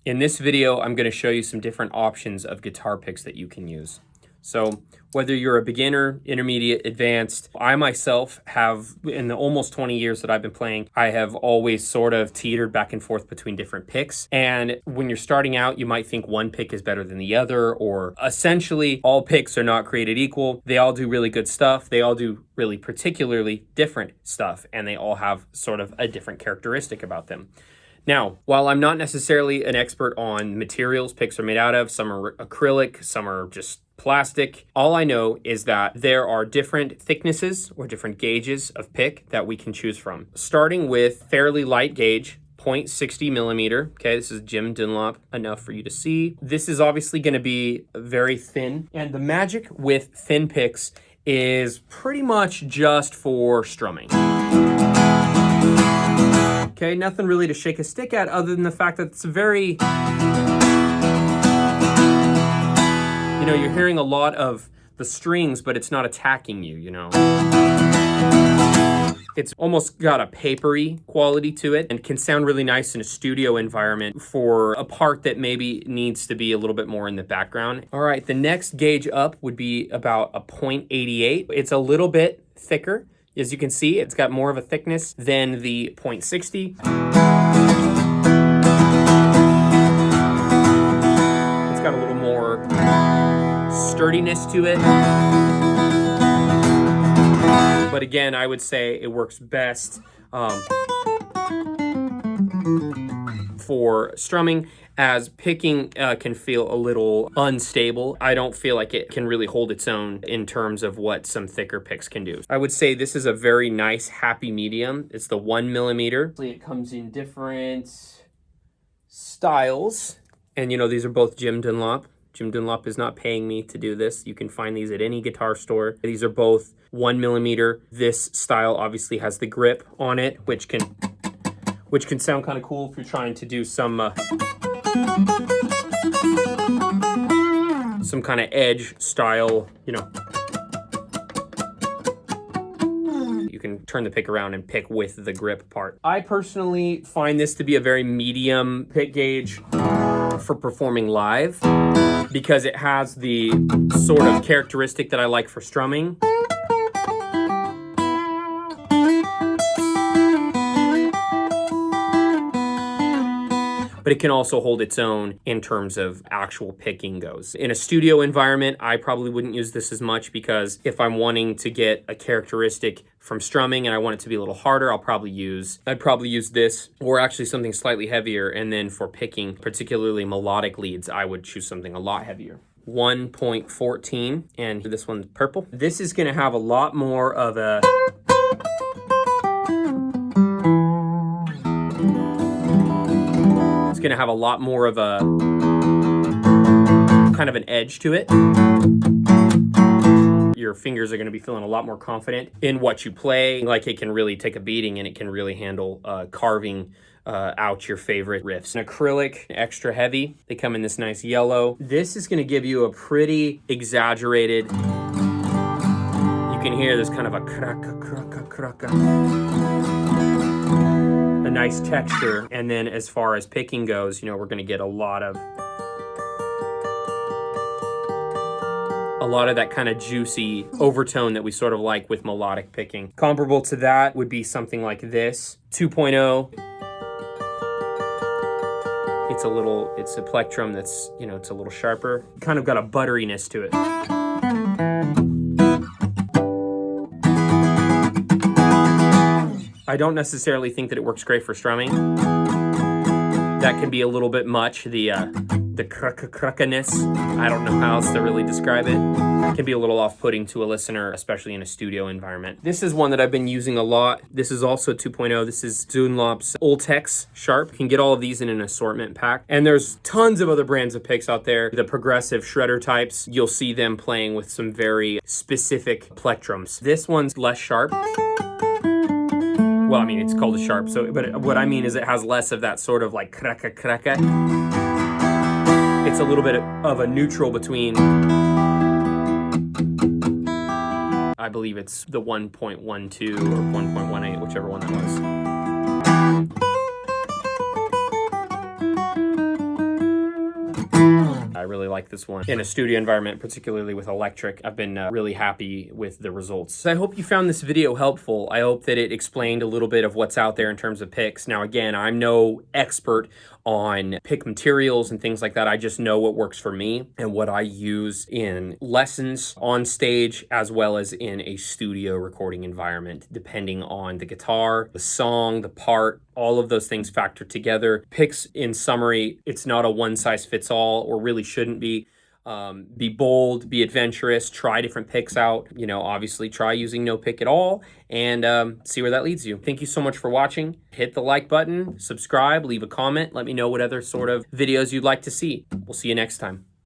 In this video, I'm going to show you some different options of guitar picks that you can use. So whether you're a beginner, intermediate, advanced, I myself have, in the almost 20 years that I've been playing, I have always sort of teetered back and forth between different picks. And when you're starting out, you might think one pick is better than the other, or essentially all picks are not created equal. They all do really good stuff. They all do really particularly different stuff, and they all have sort of a different characteristic about them. Now, while I'm not necessarily an expert on materials picks are made out of, some are acrylic, some are just plastic, all I know is that there are different thicknesses or different gauges of pick that we can choose from. Starting with fairly light gauge, 0.60 millimeter. Okay, this is Jim Dunlop, enough for you to see. This is obviously going to be very thin, and the magic with thin picks is pretty much just for strumming. Okay, nothing really to shake a stick at other than the fact that it's very, you're hearing a lot of the strings, but it's not attacking you, It's almost got a papery quality to it and can sound really nice in a studio environment for a part that maybe needs to be a little bit more in the background. All right, the next gauge up would be about a 0.88. It's a little bit thicker. As you can see, it's got more of a thickness than the 0.60. It's got a little more sturdiness to it. But again, I would say it works best for strumming, as picking can feel a little unstable. I don't feel like it can really hold its own in terms of what some thicker picks can do. I would say this is a very nice happy medium. It's the 1 millimeter. It comes in different styles. And these are both Jim Dunlop. Jim Dunlop is not paying me to do this. You can find these at any guitar store. These are both 1 millimeter. This style obviously has the grip on it, which can sound kind of cool if you're trying to do some kind of edge style, You can turn the pick around and pick with the grip part. I personally find this to be a very medium pick gauge for performing live because it has the sort of characteristic that I like for strumming. But it can also hold its own in terms of actual picking goes. In a studio environment, I probably wouldn't use this as much because if I'm wanting to get a characteristic from strumming and I want it to be a little harder, I'd probably use this or actually something slightly heavier. And then for picking, particularly melodic leads, I would choose something a lot heavier. 1.14, and this one's purple. This is gonna have a lot more of a It's going to have a lot more of a kind of an edge to it. Your fingers are going to be feeling a lot more confident in what you play. Like it can really take a beating and it can really handle carving out your favorite riffs. An acrylic, extra heavy. They come in this nice yellow. This is going to give you a pretty exaggerated, you can hear this kind of a kraka, kraka, kraka. A nice texture. And then as far as picking goes, we're going to get a lot of that kind of juicy overtone that we sort of like with melodic picking. Comparable to that would be something like this, 2.0. It's a plectrum that's, it's a little sharper. Kind of got a butteriness to it. I don't necessarily think that it works great for strumming. That can be a little bit much, the kraka-krakaness. I don't know how else to really describe it. It can be a little off-putting to a listener, especially in a studio environment. This is one that I've been using a lot. This is also 2.0. This is Dunlop's Ultex Sharp. You can get all of these in an assortment pack. And there's tons of other brands of picks out there. The progressive shredder types, you'll see them playing with some very specific plectrums. This one's less sharp. Well, I mean, it's called a sharp, but what I mean is it has less of that sort of like kraka kraka. It's a little bit of a neutral between, I believe it's the 1.12 or 1.18, whichever one that was. I really like this one. In a studio environment, particularly with electric, I've been really happy with the results. So I hope you found this video helpful. I hope that it explained a little bit of what's out there in terms of picks. Now, again, I'm no expert on pick materials and things like that. I just know what works for me and what I use in lessons on stage, as well as in a studio recording environment, depending on the guitar, the song, the part. All of those things factor together. Picks, in summary, it's not a one size fits all, or really shouldn't be. Be bold, be adventurous, try different picks out. You know, obviously try using no pick at all, and see where that leads you. Thank you so much for watching. Hit the like button, subscribe, leave a comment. Let me know what other sort of videos you'd like to see. We'll see you next time.